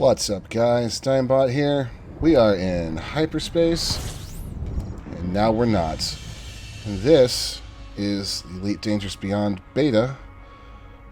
What's up, guys? Dimebot here. We are in hyperspace, and now we're not. And this is Elite Dangerous Beyond beta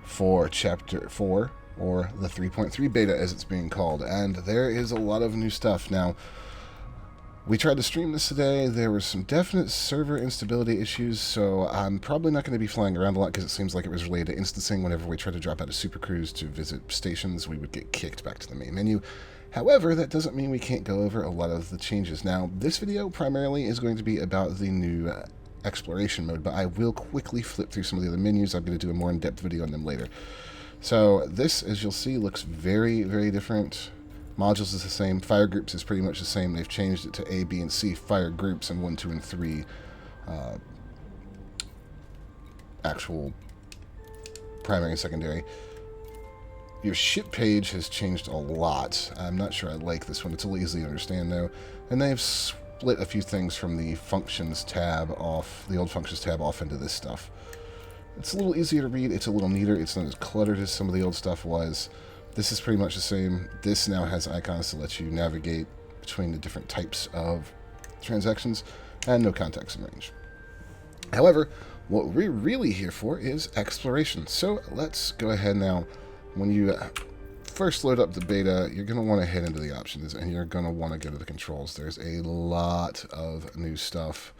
for Chapter 4, or the 3.3 beta as it's being called. And there is a lot of new stuff. Now, we tried to stream this today. There were some definite server instability issues, so I'm probably not going to be flying around a lot because it seems like it was related to instancing. Whenever we tried to drop out of Super Cruise to visit stations, we would get kicked back to the main menu. However, that doesn't mean we can't go over a lot of the changes. Now, this video primarily is going to be about the new exploration mode, but I will quickly flip through some of the other menus. I'm going to do a more in-depth video on them later. So this, as you'll see, looks very, very different. Modules is the same. Fire groups is pretty much the same. They've changed it to A, B, and C fire groups and 1, 2, and 3 actual primary and secondary. Your ship page has changed a lot. I'm not sure I like this one. It's a little easy to understand, though. And they've split a few things from the functions tab off, the old functions tab off into this stuff. It's a little easier to read. It's a little neater. It's not as cluttered as some of the old stuff was. This is pretty much the same. This now has icons to let you navigate between the different types of transactions and no context and range. However, what we're really here for is exploration. So let's go ahead now. When you first load up the beta, you're going to want to head into the options and you're going to want to go to the controls. There's a lot of new stuff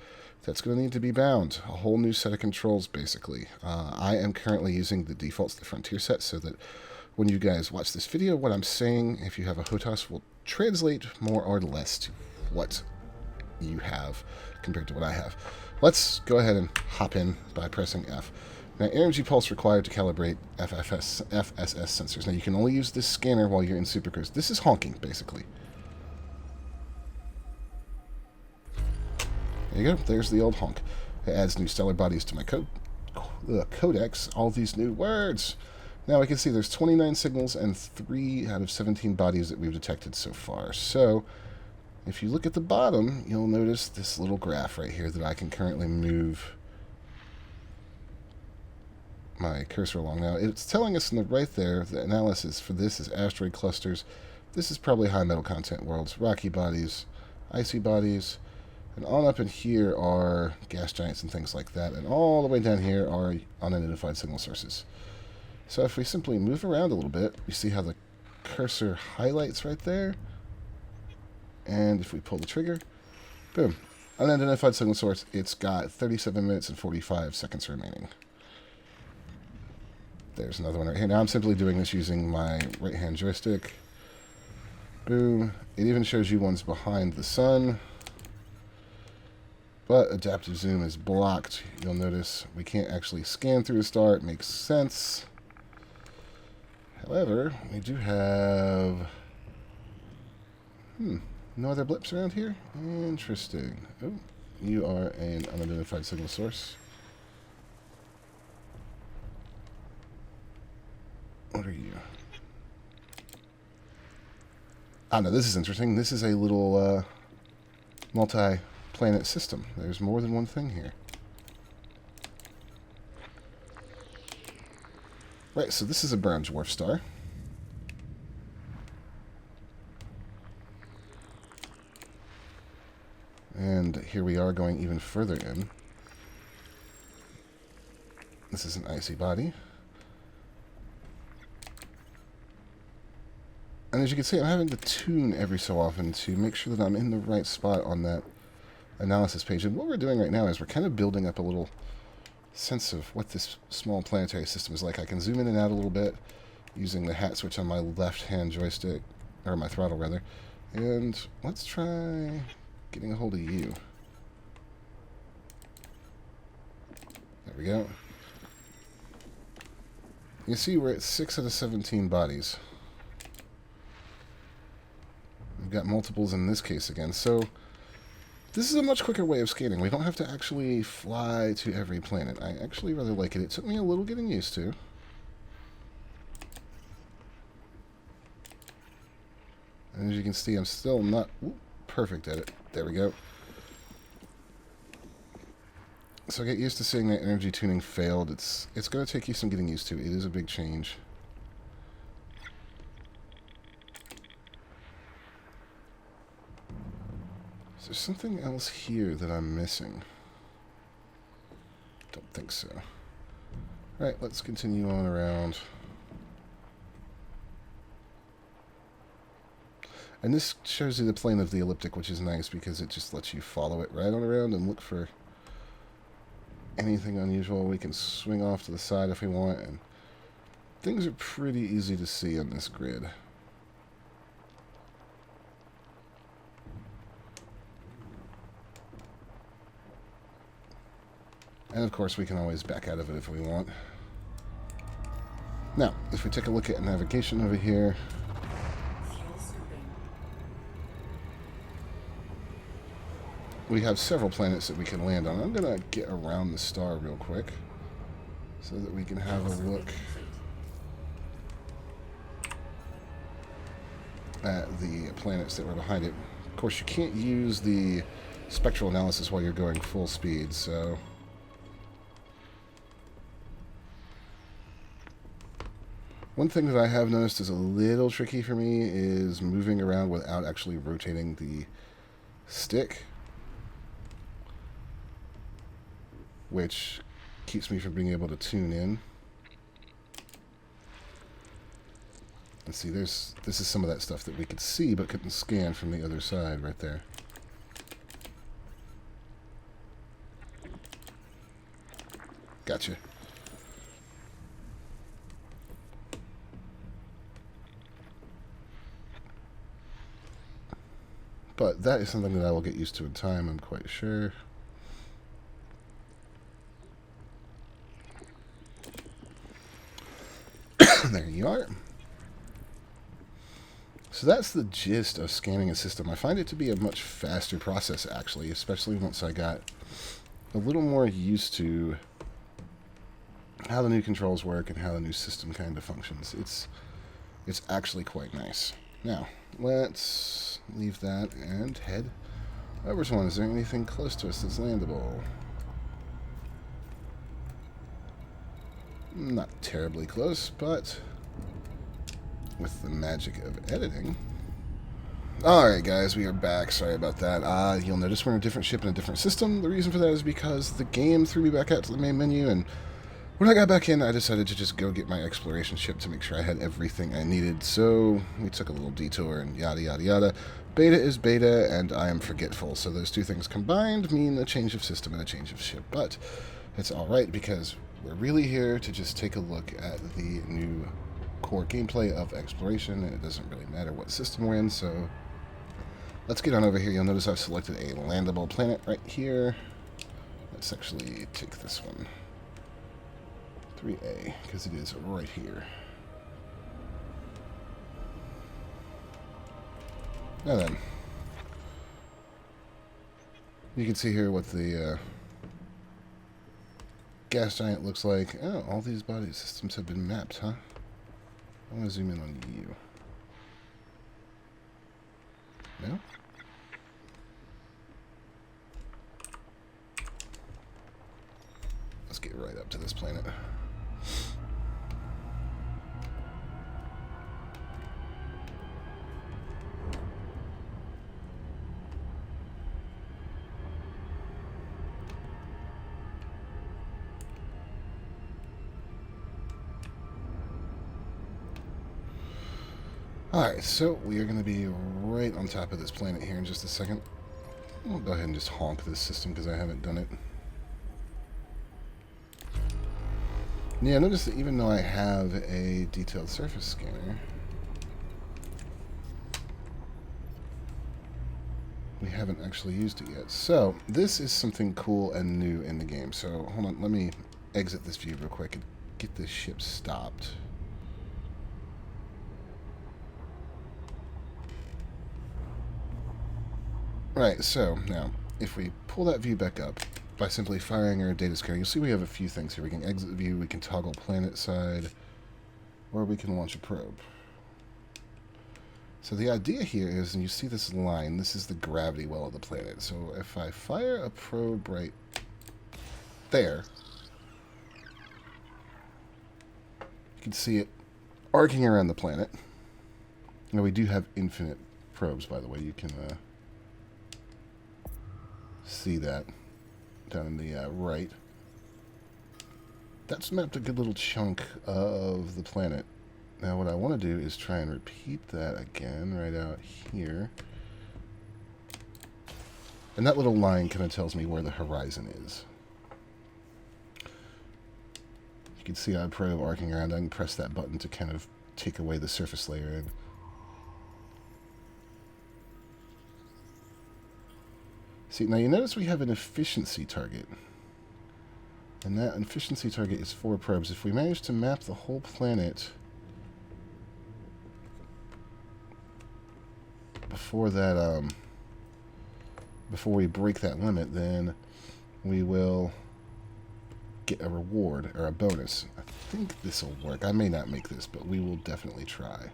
that's going to need to be bound. A whole new set of controls, basically. I am currently using the defaults, the Frontier set, so that when you guys watch this video, what I'm saying, if you have a HOTAS, will translate more or less to what you have compared to what I have. Let's go ahead and hop in by pressing F. Now, energy pulse required to calibrate FSS sensors. Now, you can only use this scanner while you're in Super Cruise. This is honking, basically. There you go. There's the old honk. It adds new stellar bodies to my codex. All these new words. Now we can see there's 29 signals and 3 out of 17 bodies that we've detected so far. So, if you look at the bottom, you'll notice this little graph right here that I can currently move my cursor along. Now, it's telling us in the right there, the analysis for this is asteroid clusters. This is probably high metal content worlds, rocky bodies, icy bodies, and on up in here are gas giants and things like that. And all the way down here are unidentified signal sources. So if we simply move around a little bit, you see how the cursor highlights right there. And if we pull the trigger, boom, unidentified signal source. It's got 37 minutes and 45 seconds remaining. There's another one right here. Now I'm simply doing this using my right-hand joystick. Boom. It even shows you ones behind the sun. But adaptive zoom is blocked. You'll notice we can't actually scan through the star. It makes sense. However, we do have no other blips around here? Interesting. Oh, you are an unidentified signal source. What are you? Ah, no, this is interesting. This is a little multi-planet system. There's more than one thing here. Right, so this is a brown dwarf star. And here we are going even further in. This is an icy body. And as you can see, I'm having to tune every so often to make sure that I'm in the right spot on that analysis page. And what we're doing right now is we're kind of building up a little sense of what this small planetary system is like. I can zoom in and out a little bit using the hat switch on my left-hand joystick, or my throttle rather. And let's try getting a hold of you. There we go. You see we're at 6 out of 17 bodies. We've got multiples in this case again, so this is a much quicker way of scanning. We don't have to actually fly to every planet. I actually rather like it. It took me a little getting used to. And as you can see, I'm still not perfect at it. There we go. So get used to seeing that energy tuning failed. It's going to take you some getting used to. It is a big change. there something else here that I'm missing? Don't think so. Alright, let's continue on around. And this shows you the plane of the elliptic, which is nice because it just lets you follow it right on around and look for anything unusual. We can swing off to the side if we want, and things are pretty easy to see on this grid. And of course we can always back out of it if we want. Now, if we take a look at navigation over here, we have several planets that we can land on. I'm going to get around the star real quick so that we can have a look at the planets that were behind it. Of course, you can't use the spectral analysis while you're going full speed, so... One thing that I have noticed is a little tricky for me is moving around without actually rotating the stick, which keeps me from being able to tune in. And see, this is some of that stuff that we could see but couldn't scan from the other side right there. Gotcha. But that is something that I will get used to in time, I'm quite sure. There you are. So that's the gist of scanning a system. I find it to be a much faster process, actually, especially once I got a little more used to how the new controls work and how the new system kind of functions. It's actually quite nice. Now, let's leave that and head over to one. Is there anything close to us that's landable? Not terribly close, but with the magic of editing. Alright guys, we are back. Sorry about that. You'll notice we're in a different ship in a different system. The reason for that is because the game threw me back out to the main menu, and when I got back in, I decided to just go get my exploration ship to make sure I had everything I needed. So we took a little detour and yada yada yada. Beta is beta, and I am forgetful. So those two things combined mean a change of system and a change of ship. But it's alright because we're really here to just take a look at the new core gameplay of exploration, and it doesn't really matter what system we're in, so let's get on over here. You'll notice I've selected a landable planet right here. Let's actually take this one. 3A, because it is right here. Now then, you can see here what the gas giant looks like. Oh, all these body systems have been mapped, huh? I want to zoom in on you. No? Let's get right up to this planet. Alright, so we are going to be right on top of this planet here in just a second. I'll go ahead and just honk this system because I haven't done it. Yeah, notice that even though I have a detailed surface scanner, we haven't actually used it yet. So, this is something cool and new in the game. So, hold on, let me exit this view real quick and get this ship stopped. Right, so now, if we pull that view back up by simply firing our data scanner, you'll see we have a few things here. We can exit the view, we can toggle planet side, or we can launch a probe. So the idea here is, and you see this line, this is the gravity well of the planet. So if I fire a probe right there, you can see it arcing around the planet. Now we do have infinite probes, by the way. You can see that down in the right. That's mapped a good little chunk of the planet. Now what I want to do is try and repeat that again right out here. And that little line kind of tells me where the horizon is. You can see our probe arcing around. I can press that button to kind of take away the surface layer in. See, now you notice we have an efficiency target. And that efficiency target is 4 probes. If we manage to map the whole planet before that, before we break that limit, then we will get a reward or a bonus. I think this will work. I may not make this, but we will definitely try.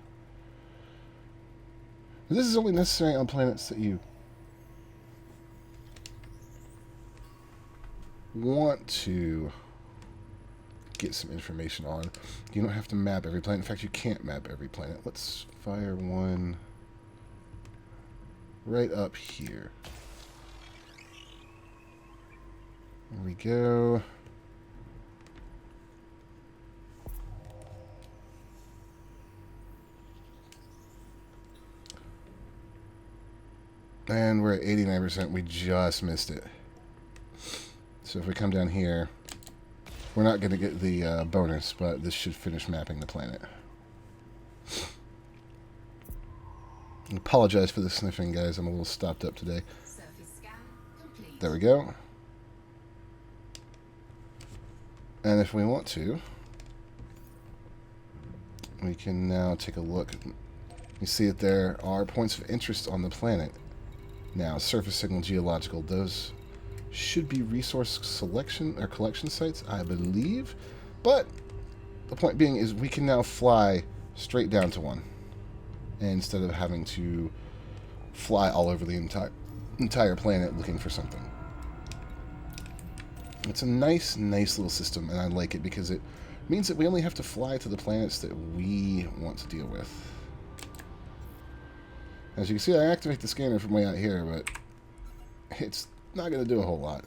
This is only necessary on planets that you want to get some information on. You don't have to map every planet. In fact, you can't map every planet. Let's fire one right up here. There we go. And we're at 89%. We just missed it. So if we come down here, we're not going to get the bonus, but this should finish mapping the planet. I apologize for the sniffing, guys. I'm a little stopped up today. There we go. And if we want to, we can now take a look. You see that there are points of interest on the planet. Now, surface signal, geological, those should be resource selection or collection sites, I believe. But the point being is we can now fly straight down to one, instead of having to fly all over the entire planet looking for something. It's a nice little system, and I like it because it means that we only have to fly to the planets that we want to deal with. As you can see, I activate the scanner from way out here, but it's not going to do a whole lot.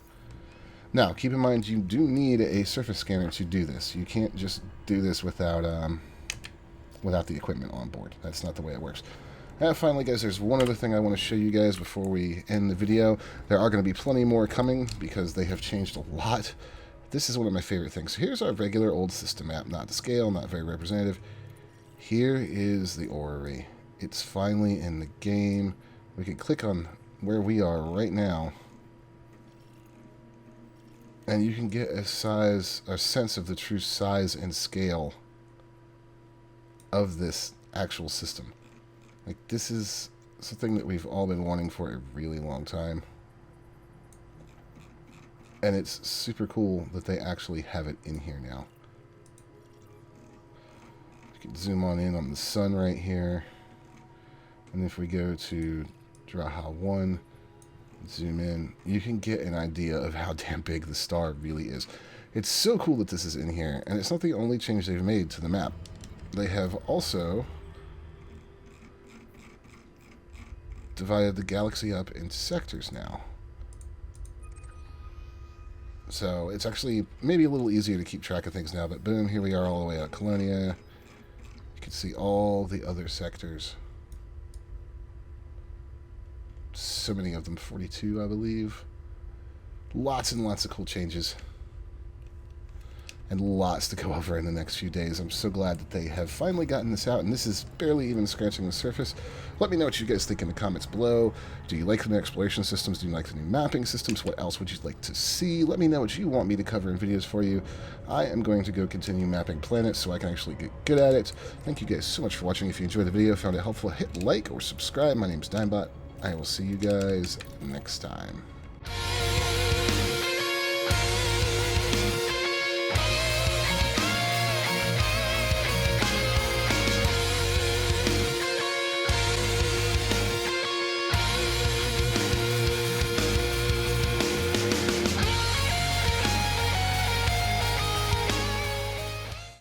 Now, keep in mind, you do need a surface scanner to do this. You can't just do this without the equipment on board. That's not the way it works. And finally, guys, there's one other thing I want to show you guys before we end the video. There are going to be plenty more coming because they have changed a lot. This is one of my favorite things. So here's our regular old system map. Not to scale, not very representative. Here is the orrery. It's finally in the game. We can click on where we are right now, and you can get a sense of the true size and scale of this actual system. Like, this is something that we've all been wanting for a really long time. And it's super cool that they actually have it in here now. You can zoom on the sun right here. And if we go to Draha 1, zoom in, you can get an idea of how damn big the star really is. It's so cool that this is in here, and it's not the only change they've made to the map. They have also divided the galaxy up into sectors now. So it's actually maybe a little easier to keep track of things now, but boom, here we are all the way out Colonia. You can see all the other sectors. So many of them, 42 I believe. Lots and lots of cool changes, and lots to go over in the next few days. I'm so glad that they have finally gotten this out, and this is barely even scratching the surface. Let me know what you guys think in the comments below. Do you like the new exploration systems? Do you like the new mapping systems? What else would you like to see? Let me know what you want me to cover in videos for you. I am going to go continue mapping planets so I can actually get good at it. Thank you guys so much for watching. If you enjoyed the video, found it helpful, hit like or subscribe. My name's Dimebot. I will see you guys next time.